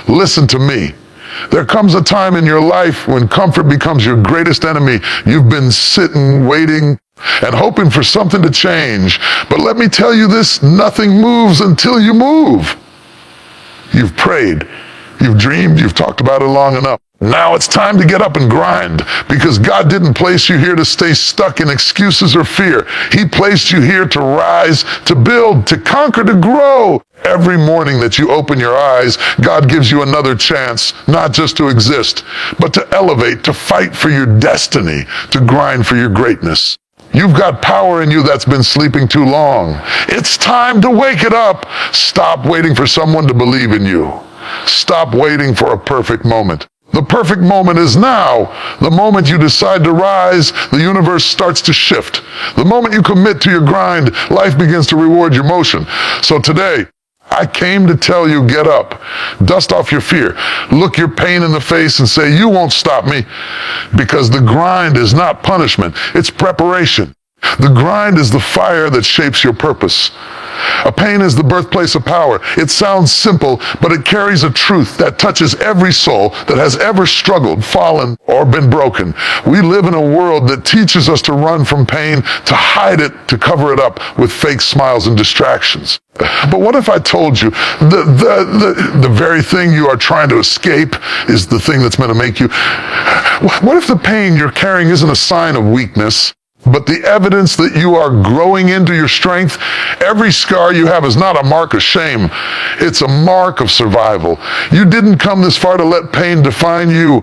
Listen to me. There comes a time in your life when comfort becomes your greatest enemy. You've been sitting, waiting, and hoping for something to change. But let me tell you this, nothing moves until you move. You've prayed, you've dreamed, you've talked about it long enough. Now it's time to get up and grind, because God didn't place you here to stay stuck in excuses or fear. He placed you here to rise, to build, to conquer, to grow. Every morning that you open your eyes, God gives you another chance, not just to exist, but to elevate, to fight for your destiny, to grind for your greatness. You've got power in you that's been sleeping too long. It's time to wake it up. Stop waiting for someone to believe in you. Stop waiting for a perfect moment. The perfect moment is now. The moment you decide to rise, the universe starts to shift. The moment you commit to your grind, life begins to reward your motion. So today, I came to tell you, get up, dust off your fear, look your pain in the face and say, you won't stop me, because the grind is not punishment, it's preparation. The grind is the fire that shapes your purpose. A pain is the birthplace of power. It sounds simple, but it carries a truth that touches every soul that has ever struggled, fallen, or been broken. We live in a world that teaches us to run from pain, to hide it, to cover it up with fake smiles and distractions. But what if I told you the very thing you are trying to escape is the thing that's going to make you? What if the pain you're carrying isn't a sign of weakness, but the evidence that you are growing into your strength? Every scar you have is not a mark of shame. It's a mark of survival. You didn't come this far to let pain define you.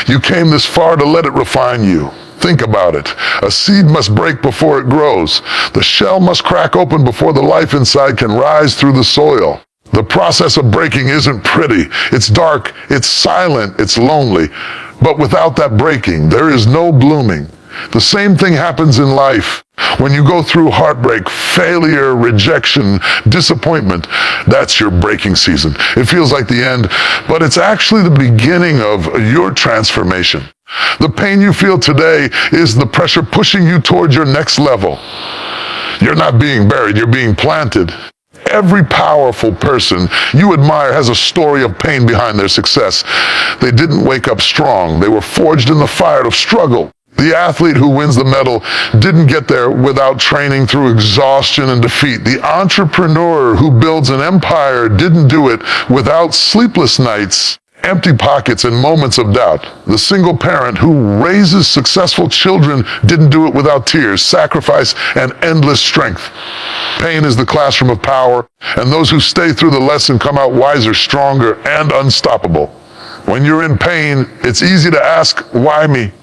You came this far to let it refine you. Think about it. A seed must break before it grows. The shell must crack open before the life inside can rise through the soil. The process of breaking isn't pretty. It's dark, it's silent, it's lonely. But without that breaking, there is no blooming. The same thing happens in life. When you go through heartbreak, failure, rejection, disappointment, that's your breaking season. It feels like the end, but it's actually the beginning of your transformation. The pain you feel today is the pressure pushing you towards your next level. You're not being buried, you're being planted. Every powerful person you admire has a story of pain behind their success. They didn't wake up strong. They were forged in the fire of struggle. The athlete who wins the medal didn't get there without training through exhaustion and defeat. The entrepreneur who builds an empire didn't do it without sleepless nights, empty pockets, and moments of doubt. The single parent who raises successful children didn't do it without tears, sacrifice, and endless strength. Pain is the classroom of power, and those who stay through the lesson come out wiser, stronger, and unstoppable. When you're in pain, it's easy to ask, why me?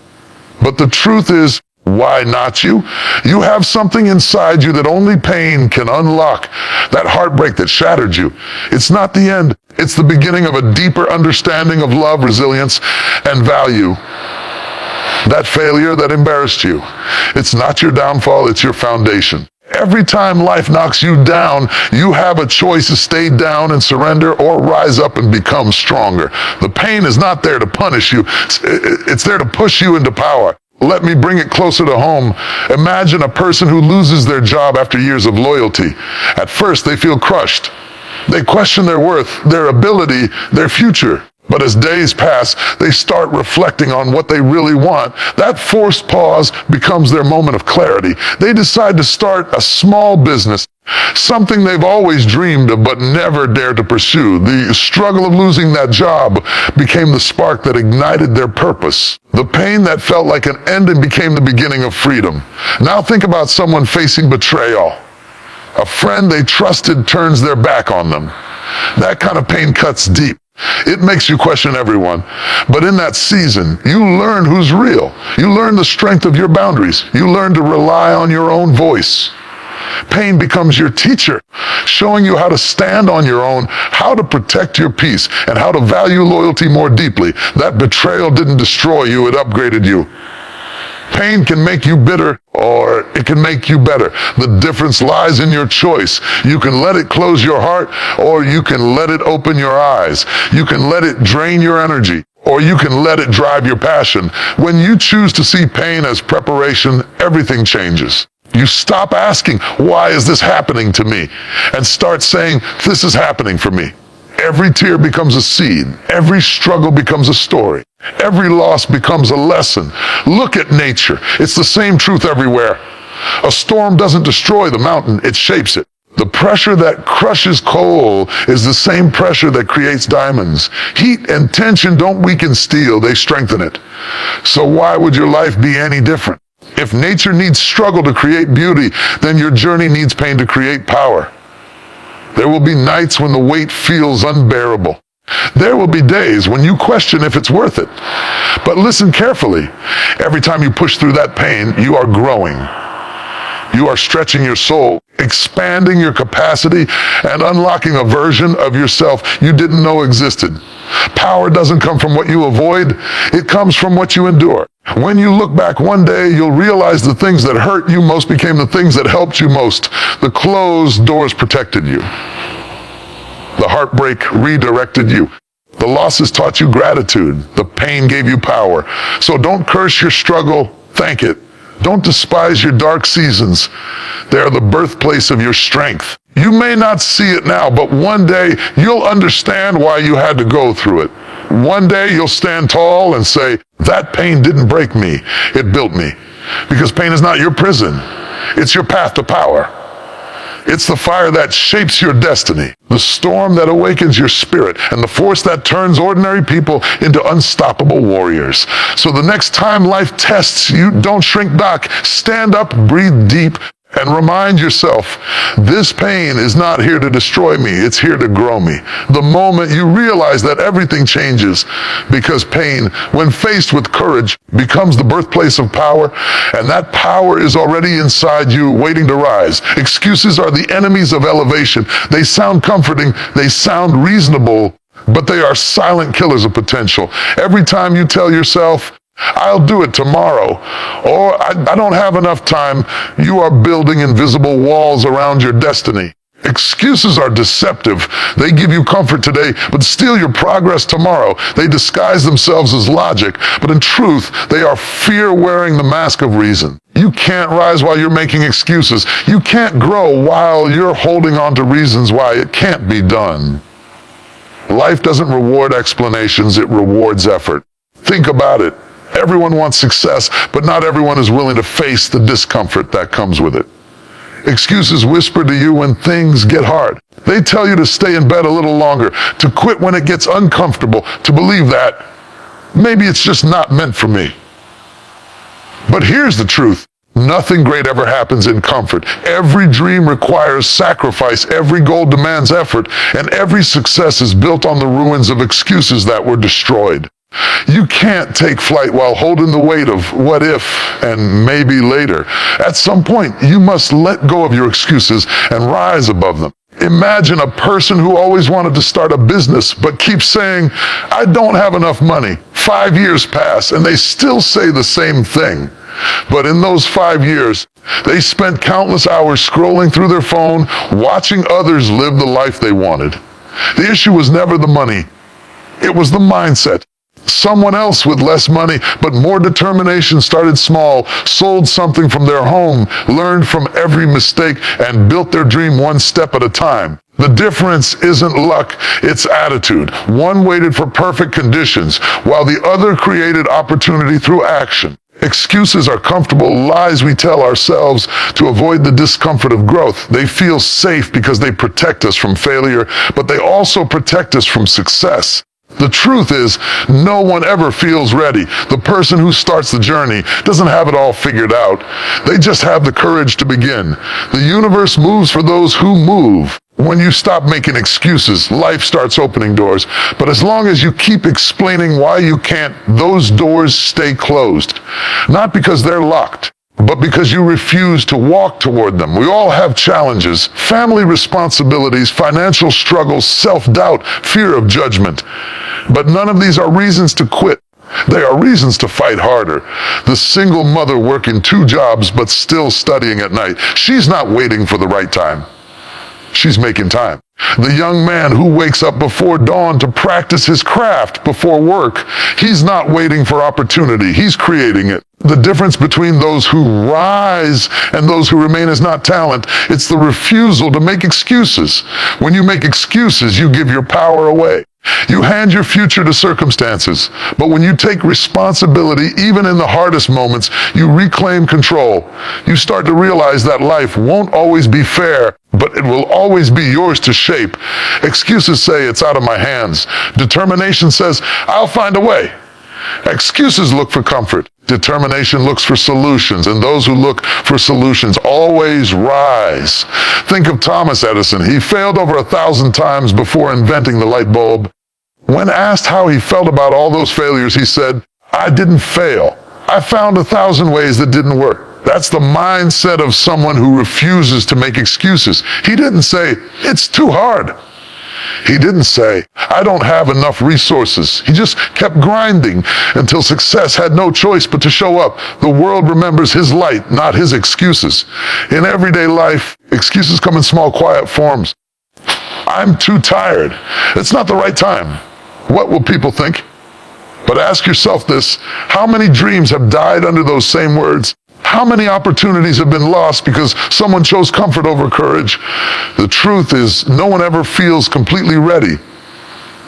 But the truth is, why not you? You have something inside you that only pain can unlock. That heartbreak that shattered you. It's not the end. It's the beginning of a deeper understanding of love, resilience, and value. That failure that embarrassed you, it's not your downfall, it's your foundation. Every time life knocks you down, you have a choice to stay down and surrender or rise up and become stronger. The pain is not there to punish you. It's there to push you into power. Let me bring it closer to home. Imagine a person who loses their job after years of loyalty. At first, they feel crushed. They question their worth, their ability, their future. But as days pass, they start reflecting on what they really want. That forced pause becomes their moment of clarity. They decide to start a small business, something they've always dreamed of but never dared to pursue. The struggle of losing that job became the spark that ignited their purpose. The pain that felt like an ending became the beginning of freedom. Now think about someone facing betrayal. A friend they trusted turns their back on them. That kind of pain cuts deep. It makes you question everyone. But in that season, you learn who's real. You learn the strength of your boundaries. You learn to rely on your own voice. Pain becomes your teacher, showing you how to stand on your own, how to protect your peace, and how to value loyalty more deeply. That betrayal didn't destroy you, it upgraded you. Pain can make you bitter, or it can make you better. The difference lies in your choice. You can let it close your heart, or you can let it open your eyes. You can let it drain your energy, or you can let it drive your passion. When you choose to see pain as preparation, everything changes. You stop asking, why is this happening to me? And start saying, this is happening for me. Every tear becomes a seed. Every struggle becomes a story. Every loss becomes a lesson. Look at nature. It's the same truth everywhere. A storm doesn't destroy the mountain, it shapes it. The pressure that crushes coal is the same pressure that creates diamonds. Heat and tension don't weaken steel, they strengthen it. So why would your life be any different? If nature needs struggle to create beauty, then your journey needs pain to create power. There will be nights when the weight feels unbearable. There will be days when you question if it's worth it. But listen carefully. Every time you push through that pain, you are growing. You are stretching your soul, expanding your capacity, and unlocking a version of yourself you didn't know existed. Power doesn't come from what you avoid, it comes from what you endure. When you look back one day, you'll realize the things that hurt you most became the things that helped you most. The closed doors protected you. The heartbreak redirected you. The losses taught you gratitude. The pain gave you power. So don't curse your struggle, thank it. Don't despise your dark seasons. They are the birthplace of your strength. You may not see it now, but one day you'll understand why you had to go through it. One day you'll stand tall and say, that pain didn't break me, it built me. Because pain is not your prison. It's your path to power. It's the fire that shapes your destiny, the storm that awakens your spirit, and the force that turns ordinary people into unstoppable warriors. So the next time life tests you, don't shrink back. Stand up, breathe deep, and remind yourself, this pain is not here to destroy me, it's here to grow me. The moment you realize that, everything changes, because pain, when faced with courage, becomes the birthplace of power, and that power is already inside you, waiting to rise. Excuses are the enemies of elevation. They sound comforting, they sound reasonable, but they are silent killers of potential. Every time you tell yourself, I'll do it tomorrow, or I don't have enough time, you are building invisible walls around your destiny. Excuses are deceptive. They give you comfort today, but steal your progress tomorrow. They disguise themselves as logic, but in truth, they are fear wearing the mask of reason. You can't rise while you're making excuses. You can't grow while you're holding on to reasons why it can't be done. Life doesn't reward explanations, it rewards effort. Think about it. Everyone wants success, but not everyone is willing to face the discomfort that comes with it. Excuses whisper to you when things get hard. They tell you to stay in bed a little longer, to quit when it gets uncomfortable, to believe that maybe it's just not meant for me. But here's the truth. Nothing great ever happens in comfort. Every dream requires sacrifice, every goal demands effort, and every success is built on the ruins of excuses that were destroyed. You can't take flight while holding the weight of what if and maybe later. At some point, you must let go of your excuses and rise above them. Imagine a person who always wanted to start a business but keeps saying, I don't have enough money. 5 years pass and they still say the same thing. But in those 5 years, they spent countless hours scrolling through their phone, watching others live the life they wanted. The issue was never the money. It was the mindset. Someone else with less money but more determination started small, sold something from their home, learned from every mistake, and built their dream one step at a time. The difference isn't luck, it's attitude. One waited for perfect conditions, while the other created opportunity through action. Excuses are comfortable lies we tell ourselves to avoid the discomfort of growth. They feel safe because they protect us from failure, but they also protect us from success. The truth is, no one ever feels ready. The person who starts the journey doesn't have it all figured out. They just have the courage to begin. The universe moves for those who move. When you stop making excuses, life starts opening doors. But as long as you keep explaining why you can't, those doors stay closed. Not because they're locked, but because you refuse to walk toward them. We all have challenges, family responsibilities, financial struggles, self-doubt, fear of judgment. But none of these are reasons to quit. They are reasons to fight harder. The single mother working 2 jobs but still studying at night, she's not waiting for the right time. She's making time. The young man who wakes up before dawn to practice his craft before work, he's not waiting for opportunity, he's creating it. The difference between those who rise and those who remain is not talent. It's the refusal to make excuses. When you make excuses, you give your power away. You hand your future to circumstances. But when you take responsibility, even in the hardest moments, you reclaim control. You start to realize that life won't always be fair, but it will always be yours to shape. Excuses say it's out of my hands. Determination says, I'll find a way. Excuses look for comfort. Determination looks for solutions, and those who look for solutions always rise. Think of Thomas Edison. He failed over 1,000 times before inventing the light bulb. When asked how he felt about all those failures, he said, I didn't fail. I found 1,000 ways that didn't work. That's the mindset of someone who refuses to make excuses. He didn't say, it's too hard. He didn't say, I don't have enough resources. He just kept grinding until success had no choice but to show up. The world remembers his light, not his excuses. In everyday life, excuses come in small, quiet forms. I'm too tired. It's not the right time. What will people think? But ask yourself this, how many dreams have died under those same words? How many opportunities have been lost because someone chose comfort over courage? The truth is, no one ever feels completely ready.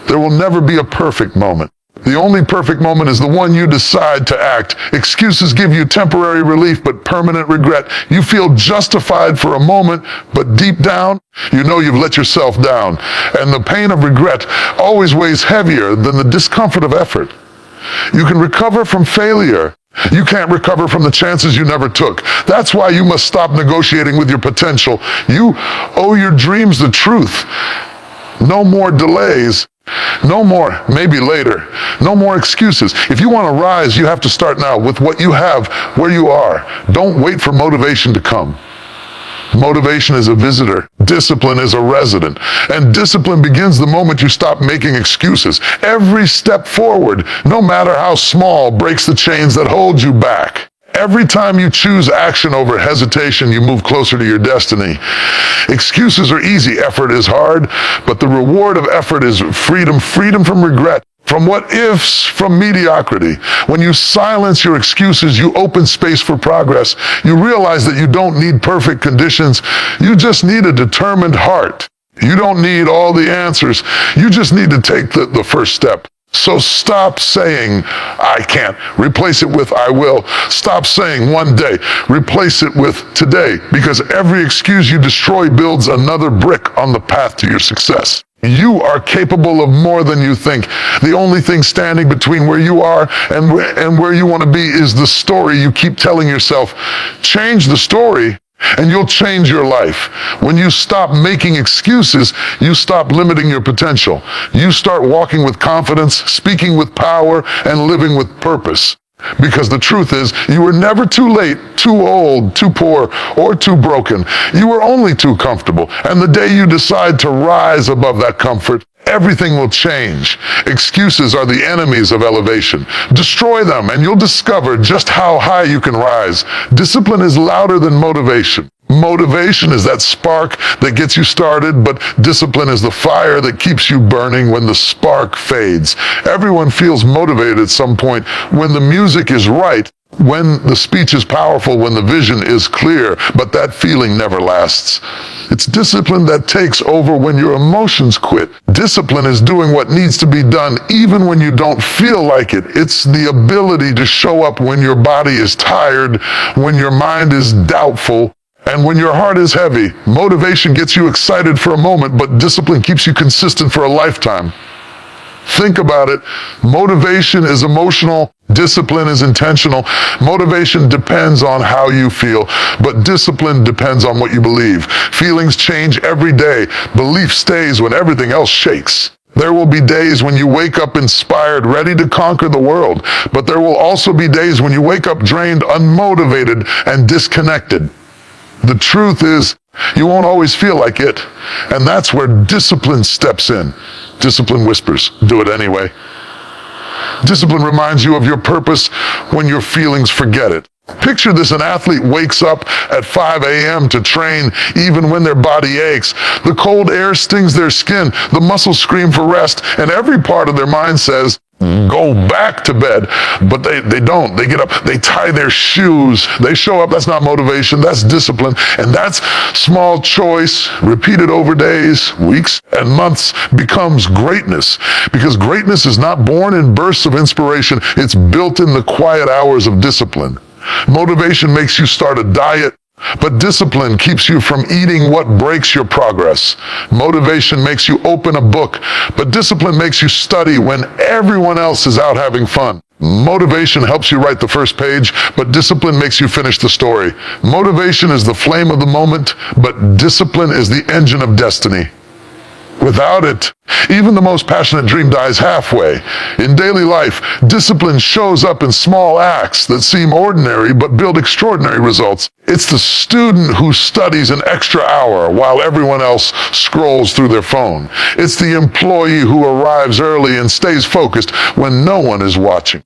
There will never be a perfect moment. The only perfect moment is the one you decide to act. Excuses give you temporary relief, but permanent regret. You feel justified for a moment, but deep down, you know you've let yourself down. And the pain of regret always weighs heavier than the discomfort of effort. You can recover from failure. You can't recover from the chances you never took. That's why you must stop negotiating with your potential. You owe your dreams the truth. No more delays. No more, maybe later. No more excuses. If you want to rise, you have to start now with what you have, where you are. Don't wait for motivation to come. Motivation is a visitor. Discipline is a resident. And discipline begins the moment you stop making excuses. Every step forward, no matter how small, breaks the chains that hold you back. Every time you choose action over hesitation, you move closer to your destiny. Excuses are easy, effort is hard, but the reward of effort is freedom from regret, from what ifs, from mediocrity. When you silence your excuses, you open space for progress. You realize that you don't need perfect conditions. You just need a determined heart. You don't need all the answers. You just need to take the first step. So stop saying, I can't. Replace it with, I will. Stop saying one day. Replace it with today. Because every excuse you destroy builds another brick on the path to your success. You are capable of more than you think. The only thing standing between where you are and where you want to be is the story you keep telling yourself. Change the story, and you'll change your life. When you stop making excuses, you stop limiting your potential. You start walking with confidence, speaking with power, and living with purpose. Because the truth is, you were never too late, too old, too poor, or too broken. You were only too comfortable. And the day you decide to rise above that comfort, everything will change. Excuses are the enemies of elevation. Destroy them, and you'll discover just how high you can rise. Discipline is louder than motivation. Motivation is that spark that gets you started, but discipline is the fire that keeps you burning when the spark fades. Everyone feels motivated at some point when the music is right, when the speech is powerful, when the vision is clear, but that feeling never lasts. It's discipline that takes over when your emotions quit. Discipline is doing what needs to be done even when you don't feel like it. It's the ability to show up when your body is tired, when your mind is doubtful, and when your heart is heavy. Motivation gets you excited for a moment, but discipline keeps you consistent for a lifetime. Think about it. Motivation is emotional. Discipline is intentional. Motivation depends on how you feel, but discipline depends on what you believe. Feelings change every day. Belief stays when everything else shakes. There will be days when you wake up inspired, ready to conquer the world, but there will also be days when you wake up drained, unmotivated, and disconnected. The truth is, you won't always feel like it, and that's where discipline steps in. Discipline whispers, do it anyway. Discipline reminds you of your purpose when your feelings forget it. Picture this, an athlete wakes up at 5 a.m. to train even when their body aches. The cold air stings their skin, the muscles scream for rest, and every part of their mind says, go back to bed, but they don't. They get up, they tie their shoes, they show up. That's not motivation, that's discipline. And that's small choice, repeated over days, weeks, and months becomes greatness. Because greatness is not born in bursts of inspiration, it's built in the quiet hours of discipline. Motivation makes you start a diet, but discipline keeps you from eating what breaks your progress. Motivation makes you open a book, but discipline makes you study when everyone else is out having fun. Motivation helps you write the first page, but discipline makes you finish the story. Motivation is the flame of the moment, but discipline is the engine of destiny. Without it, even the most passionate dream dies halfway. In daily life, discipline shows up in small acts that seem ordinary but build extraordinary results. It's the student who studies an extra hour while everyone else scrolls through their phone. It's the employee who arrives early and stays focused when no one is watching.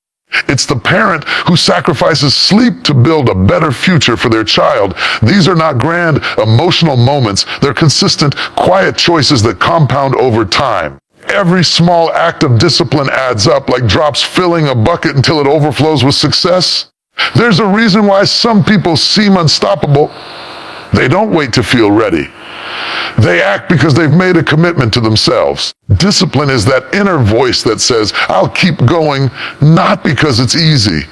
It's the parent who sacrifices sleep to build a better future for their child. These are not grand emotional moments. They're consistent, quiet choices that compound over time. Every small act of discipline adds up like drops filling a bucket until it overflows with success. There's a reason why some people seem unstoppable. They don't wait to feel ready. They act because they've made a commitment to themselves. Discipline is that inner voice that says, I'll keep going, not because it's easy,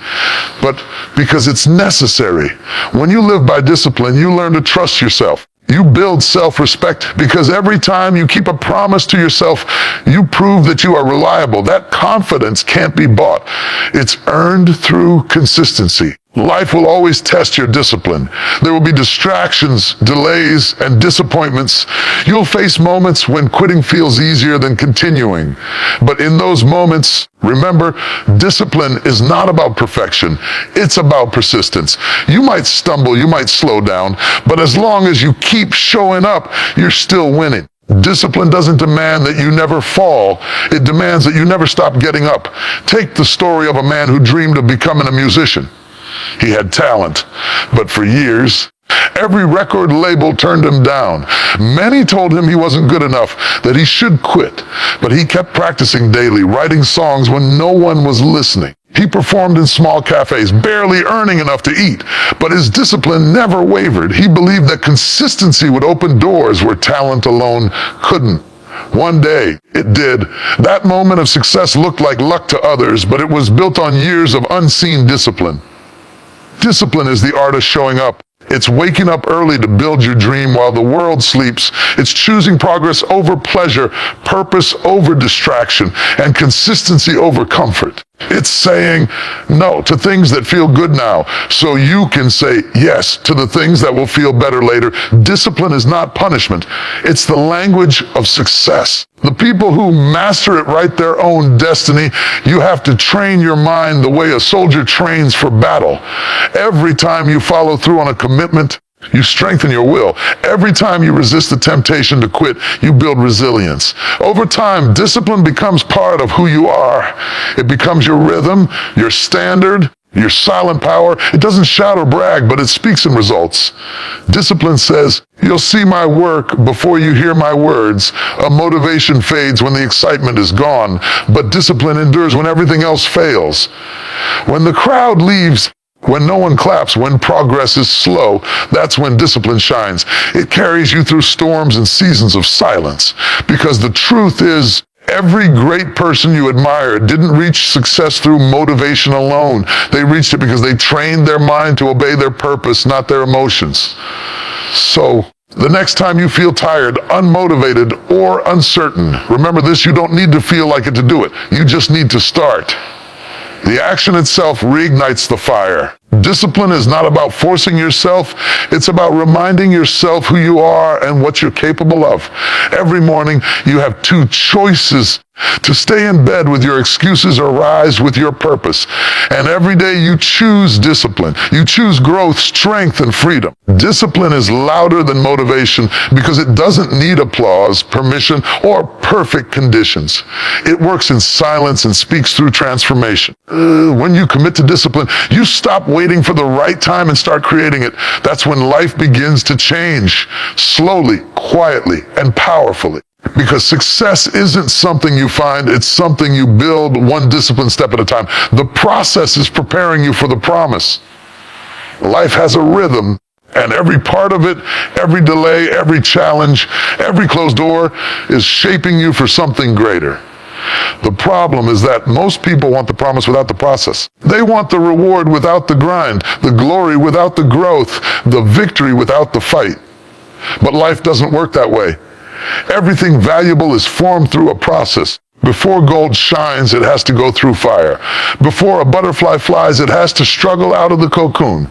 but because it's necessary. When you live by discipline, you learn to trust yourself. You build self-respect because every time you keep a promise to yourself, you prove that you are reliable. That confidence can't be bought. It's earned through consistency. Life will always test your discipline. There will be distractions, delays, and disappointments. You'll face moments when quitting feels easier than continuing. But in those moments, remember, discipline is not about perfection. It's about persistence. You might stumble, you might slow down, but as long as you keep showing up, you're still winning. Discipline doesn't demand that you never fall. It demands that you never stop getting up. Take the story of a man who dreamed of becoming a musician. He had talent, but for years, every record label turned him down. Many told him he wasn't good enough, that he should quit, but he kept practicing daily, writing songs when no one was listening. He performed in small cafes, barely earning enough to eat, but his discipline never wavered. He believed that consistency would open doors where talent alone couldn't. One day, it did. That moment of success looked like luck to others, but it was built on years of unseen discipline. Discipline is the art of showing up. It's waking up early to build your dream while the world sleeps. It's choosing progress over pleasure, purpose over distraction, and consistency over comfort. It's saying no to things that feel good now so you can say yes to the things that will feel better later. Discipline is not punishment. It's the language of success. The people who master it write their own destiny. You have to train your mind the way a soldier trains for battle. Every time you follow through on a commitment, you strengthen your will. Every time you resist the temptation to quit, you build resilience. Over time, discipline becomes part of who you are. It becomes your rhythm, your standard, your silent power. It doesn't shout or brag, but it speaks in results. Discipline says, you'll see my work before you hear my words. A motivation fades when the excitement is gone, but discipline endures when everything else fails. When the crowd leaves, when no one claps, when progress is slow, that's when discipline shines. It carries you through storms and seasons of silence. Because the truth is, every great person you admire didn't reach success through motivation alone. They reached it because they trained their mind to obey their purpose, not their emotions. So, the next time you feel tired, unmotivated, or uncertain, remember this, you don't need to feel like it to do it. You just need to start. The action itself reignites the fire. Discipline is not about forcing yourself. It's about reminding yourself who you are and what you're capable of. Every morning, you have two choices: to stay in bed with your excuses or rise with your purpose. And every day you choose discipline. You choose growth, strength, and freedom. Discipline is louder than motivation because it doesn't need applause, permission, or perfect conditions. It works in silence and speaks through transformation. When you commit to discipline, you stop waiting for the right time and start creating it. That's when life begins to change, slowly, quietly, and powerfully. Because success isn't something you find, it's something you build one disciplined step at a time. The process is preparing you for the promise. Life has a rhythm, and every part of it, every delay, every challenge, every closed door is shaping you for something greater. The problem is that most people want the promise without the process. They want the reward without the grind, the glory without the growth, the victory without the fight. But life doesn't work that way. Everything valuable is formed through a process. Before gold shines, it has to go through fire. Before a butterfly flies, it has to struggle out of the cocoon.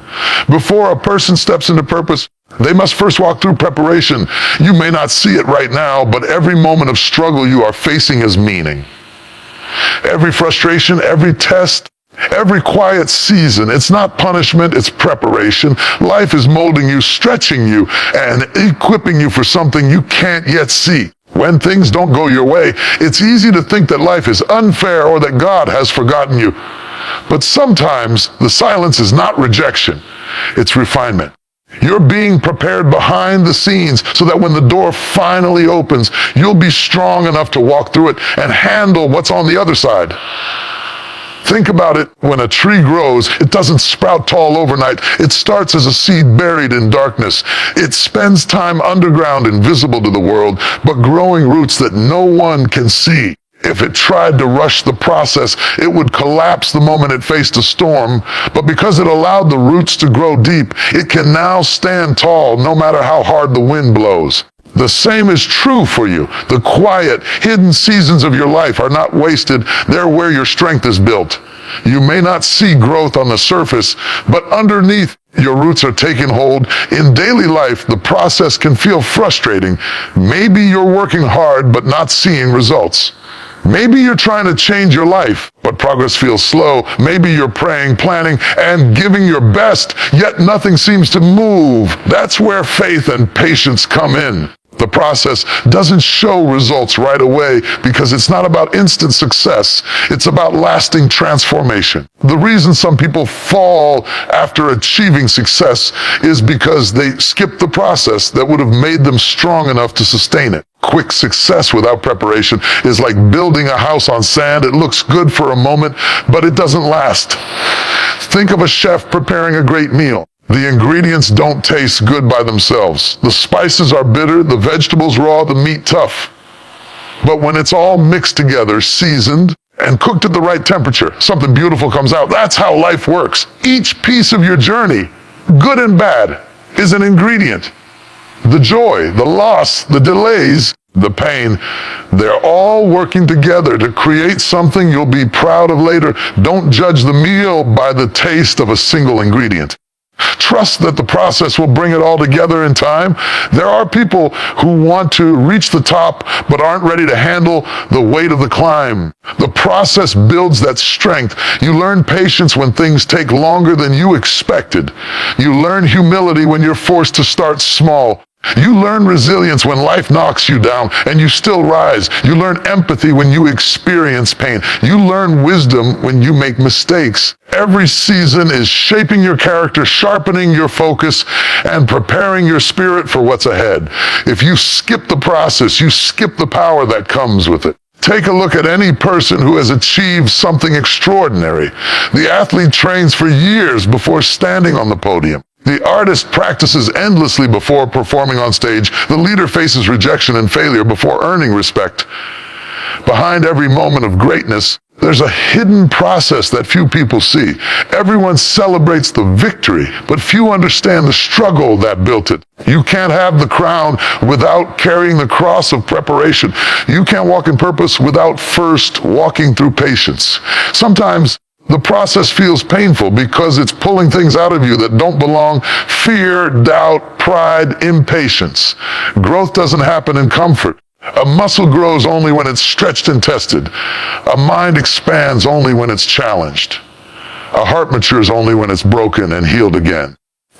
Before a person steps into purpose, they must first walk through preparation. You may not see it right now, but every moment of struggle you are facing has meaning. Every frustration, every test, every quiet season, it's not punishment, it's preparation. Life is molding you, stretching you, and equipping you for something you can't yet see. When things don't go your way, it's easy to think that life is unfair or that God has forgotten you. But sometimes the silence is not rejection, it's refinement. You're being prepared behind the scenes so that when the door finally opens, you'll be strong enough to walk through it and handle what's on the other side. Think about it. When a tree grows, it doesn't sprout tall overnight. It starts as a seed buried in darkness. It spends time underground, invisible to the world, but growing roots that no one can see. If it tried to rush the process, it would collapse the moment it faced a storm. But because it allowed the roots to grow deep, it can now stand tall no matter how hard the wind blows. The same is true for you. The quiet, hidden seasons of your life are not wasted. They're where your strength is built. You may not see growth on the surface, but underneath, your roots are taking hold. In daily life, the process can feel frustrating. Maybe you're working hard, but not seeing results. Maybe you're trying to change your life, but progress feels slow. Maybe you're praying, planning, and giving your best, yet nothing seems to move. That's where faith and patience come in. The process doesn't show results right away because it's not about instant success. It's about lasting transformation. The reason some people fall after achieving success is because they skip the process that would have made them strong enough to sustain it. Quick success without preparation is like building a house on sand. It looks good for a moment, but it doesn't last. Think of a chef preparing a great meal. The ingredients don't taste good by themselves. The spices are bitter, the vegetables raw, the meat tough. But when it's all mixed together, seasoned, and cooked at the right temperature, something beautiful comes out. That's how life works. Each piece of your journey, good and bad, is an ingredient. The joy, the loss, the delays, the pain, they're all working together to create something you'll be proud of later. Don't judge the meal by the taste of a single ingredient. Trust that the process will bring it all together in time. There are people who want to reach the top but aren't ready to handle the weight of the climb. The process builds that strength. You learn patience when things take longer than you expected. You learn humility when you're forced to start small. You learn resilience when life knocks you down and you still rise. You learn empathy when you experience pain. You learn wisdom when you make mistakes. Every season is shaping your character, sharpening your focus, and preparing your spirit for what's ahead. If you skip the process, you skip the power that comes with it. Take a look at any person who has achieved something extraordinary. The athlete trains for years before standing on the podium. The artist practices endlessly before performing on stage. The leader faces rejection and failure before earning respect. Behind every moment of greatness, there's a hidden process that few people see. Everyone celebrates the victory, but few understand the struggle that built it. You can't have the crown without carrying the cross of preparation. You can't walk in purpose without first walking through patience. Sometimes the process feels painful because it's pulling things out of you that don't belong. Fear, doubt, pride, impatience. Growth doesn't happen in comfort. A muscle grows only when it's stretched and tested. A mind expands only when it's challenged. A heart matures only when it's broken and healed again.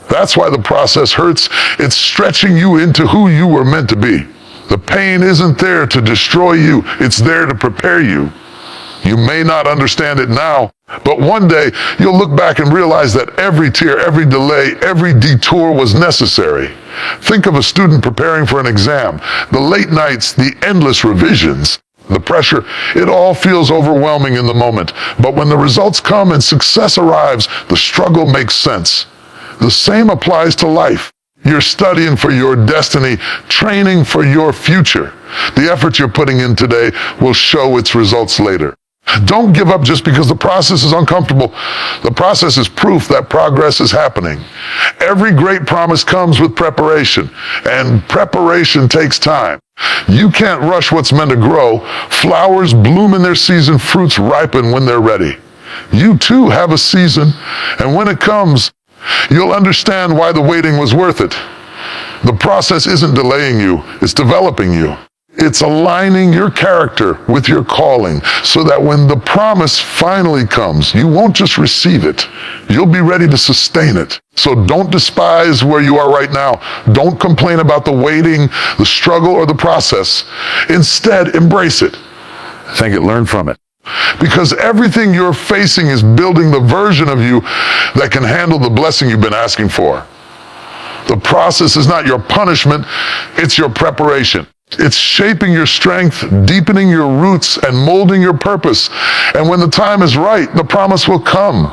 That's why the process hurts. It's stretching you into who you were meant to be. The pain isn't there to destroy you. It's there to prepare you. You may not understand it now, but one day you'll look back and realize that every tear, every delay, every detour was necessary. Think of a student preparing for an exam. The late nights, the endless revisions, the pressure, it all feels overwhelming in the moment. But when the results come and success arrives, the struggle makes sense. The same applies to life. You're studying for your destiny, training for your future. The effort you're putting in today will show its results later. Don't give up just because the process is uncomfortable. The process is proof that progress is happening. Every great promise comes with preparation, and preparation takes time. You can't rush what's meant to grow. Flowers bloom in their season, fruits ripen when they're ready. You too have a season, and when it comes, you'll understand why the waiting was worth it. The process isn't delaying you, it's developing you. It's aligning your character with your calling so that when the promise finally comes, you won't just receive it, you'll be ready to sustain it. So don't despise where you are right now. Don't complain about the waiting, the struggle, or the process. Instead, embrace it. Thank it, learn from it. Because everything you're facing is building the version of you that can handle the blessing you've been asking for. The process is not your punishment, it's your preparation. It's shaping your strength, deepening your roots, and molding your purpose. And when the time is right, the promise will come.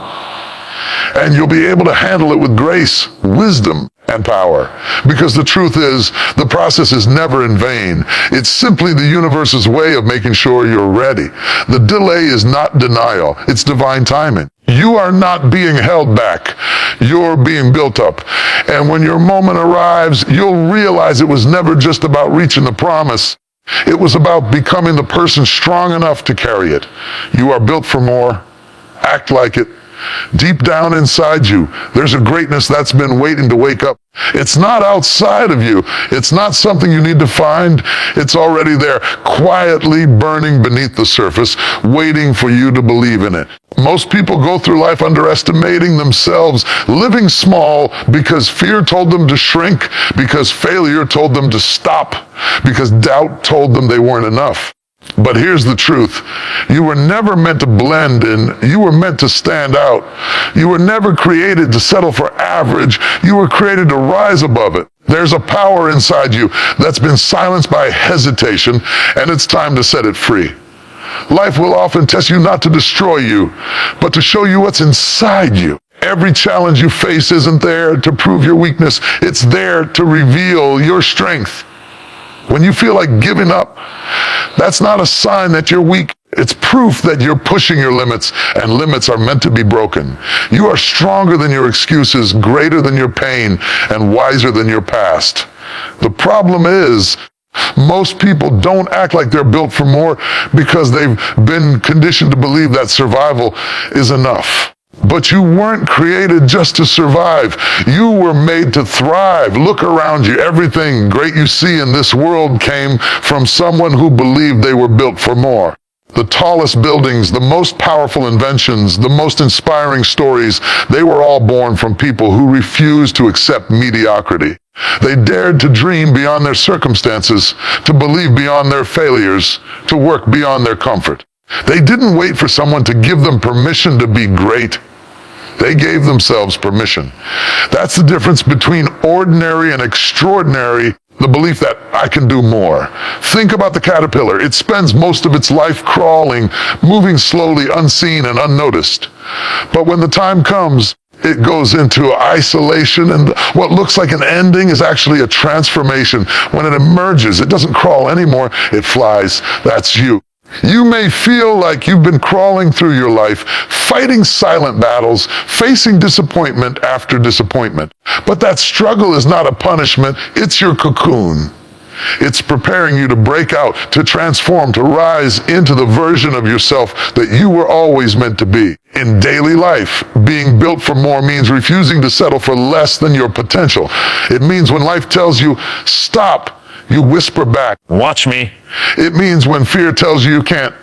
And you'll be able to handle it with grace, wisdom, and power. Because the truth is, the process is never in vain. It's simply the universe's way of making sure you're ready. The delay is not denial, it's divine timing. You are not being held back. You're being built up. And when your moment arrives, you'll realize it was never just about reaching the promise. It was about becoming the person strong enough to carry it. You are built for more. Act like it. Deep down inside you, there's a greatness that's been waiting to wake up. It's not outside of you. It's not something you need to find. It's already there, quietly burning beneath the surface, waiting for you to believe in it. Most people go through life underestimating themselves, living small because fear told them to shrink, because failure told them to stop, because doubt told them they weren't enough. But here's the truth. You were never meant to blend in. You were meant to stand out. You were never created to settle for average. You were created to rise above it. There's a power inside you that's been silenced by hesitation, and it's time to set it free. Life will often test you not to destroy you, but to show you what's inside you. Every challenge you face isn't there to prove your weakness. It's there to reveal your strength. When you feel like giving up, that's not a sign that you're weak. It's proof that you're pushing your limits, and limits are meant to be broken. You are stronger than your excuses, greater than your pain, and wiser than your past. The problem is, most people don't act like they're built for more because they've been conditioned to believe that survival is enough. But you weren't created just to survive. You were made to thrive. Look around you. Everything great you see in this world came from someone who believed they were built for more. The tallest buildings, the most powerful inventions, the most inspiring stories, they were all born from people who refused to accept mediocrity. They dared to dream beyond their circumstances, to believe beyond their failures, to work beyond their comfort. They didn't wait for someone to give them permission to be great. They gave themselves permission. That's the difference between ordinary and extraordinary, the belief that I can do more. Think about the caterpillar. It spends most of its life crawling, moving slowly, unseen and unnoticed. But when the time comes, it goes into isolation, and what looks like an ending is actually a transformation. When it emerges, it doesn't crawl anymore, it flies. That's you. You may feel like you've been crawling through your life, fighting silent battles, facing disappointment after disappointment. But that struggle is not a punishment, it's your cocoon. It's preparing you to break out, to transform, to rise into the version of yourself that you were always meant to be. In daily life, being built for more means refusing to settle for less than your potential. It means when life tells you, stop, you whisper back, watch me. It means when fear tells you you can't,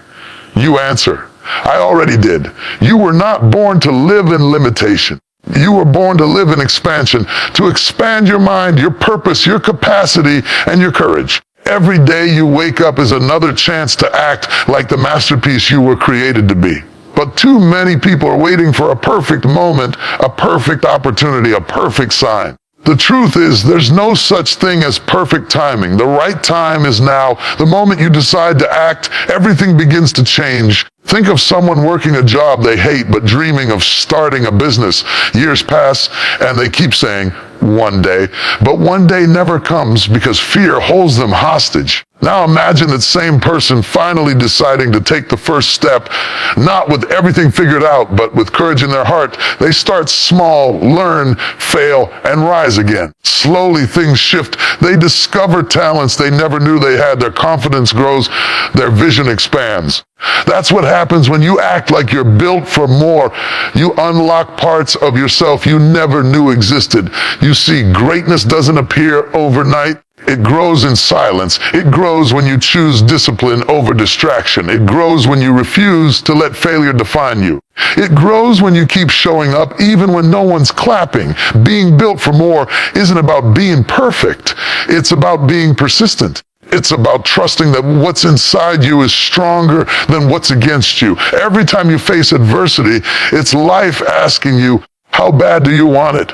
you answer, I already did. You were not born to live in limitation. You were born to live in expansion, to expand your mind, your purpose, your capacity, and your courage. Every day you wake up is another chance to act like the masterpiece you were created to be. But too many people are waiting for a perfect moment, a perfect opportunity, a perfect sign. The truth is, there's no such thing as perfect timing. The right time is now. The moment you decide to act, everything begins to change. Think of someone working a job they hate but dreaming of starting a business. Years pass and they keep saying, one day. But one day never comes because fear holds them hostage. Now imagine that same person finally deciding to take the first step, not with everything figured out, but with courage in their heart. They start small, learn, fail, and rise again. Slowly things shift. They discover talents they never knew they had. Their confidence grows, their vision expands. That's what happens when you act like you're built for more. You unlock parts of yourself you never knew existed. You see, greatness doesn't appear overnight. It grows in silence. It grows when you choose discipline over distraction. It grows when you refuse to let failure define you. It grows when you keep showing up even when no one's clapping. Being built for more isn't about being perfect. It's about being persistent. It's about trusting that what's inside you is stronger than what's against you. Every time you face adversity, it's life asking you, how bad do you want it?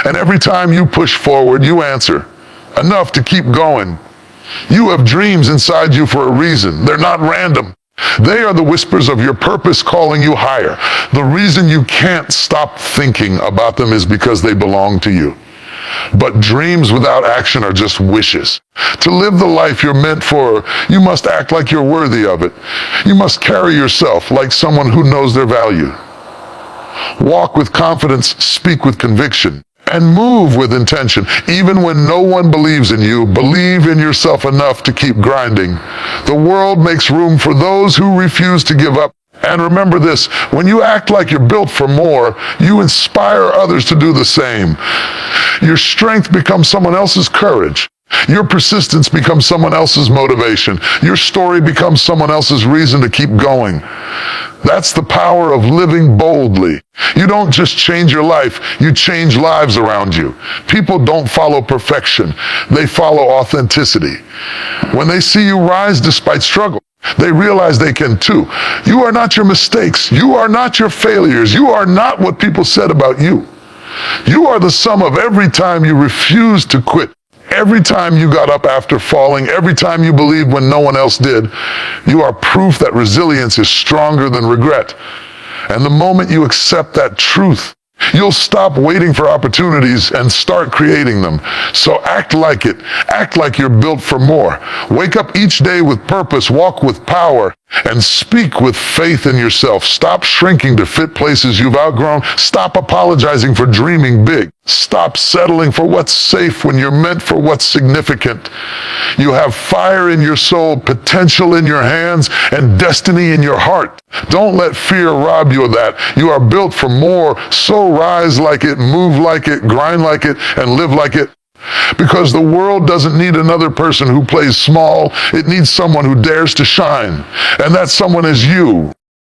And every time you push forward, you answer, enough to keep going. You have dreams inside you for a reason. They're not random. They are the whispers of your purpose calling you higher. The reason you can't stop thinking about them is because they belong to you. But dreams without action are just wishes. To live the life you're meant for, you must act like you're worthy of it. You must carry yourself like someone who knows their value. Walk with confidence, speak with conviction, and move with intention. Even when no one believes in you, believe in yourself enough to keep grinding. The world makes room for those who refuse to give up. And remember this, when you act like you're built for more, you inspire others to do the same. Your strength becomes someone else's courage. Your persistence becomes someone else's motivation. Your story becomes someone else's reason to keep going. That's the power of living boldly. You don't just change your life, you change lives around you. People don't follow perfection, they follow authenticity. When they see you rise despite struggle, they realize they can too. You are not your mistakes. You are not your failures. You are not what people said about you. You are the sum of every time you refused to quit. Every time you got up after falling, every time you believed when no one else did. You are proof that resilience is stronger than regret. And the moment you accept that truth, you'll stop waiting for opportunities and start creating them. So act like it. Act like you're built for more. Wake up each day with purpose, walk with power, and speak with faith in yourself. Stop shrinking to fit places you've outgrown. Stop apologizing for dreaming big. Stop settling for what's safe when you're meant for what's significant. You have fire in your soul, potential in your hands, and destiny in your heart. Don't let fear rob you of that. You are built for more, so rise like it, move like it, grind like it, and live like it. Because the world doesn't need another person who plays small. It needs someone who dares to shine. And that someone is you.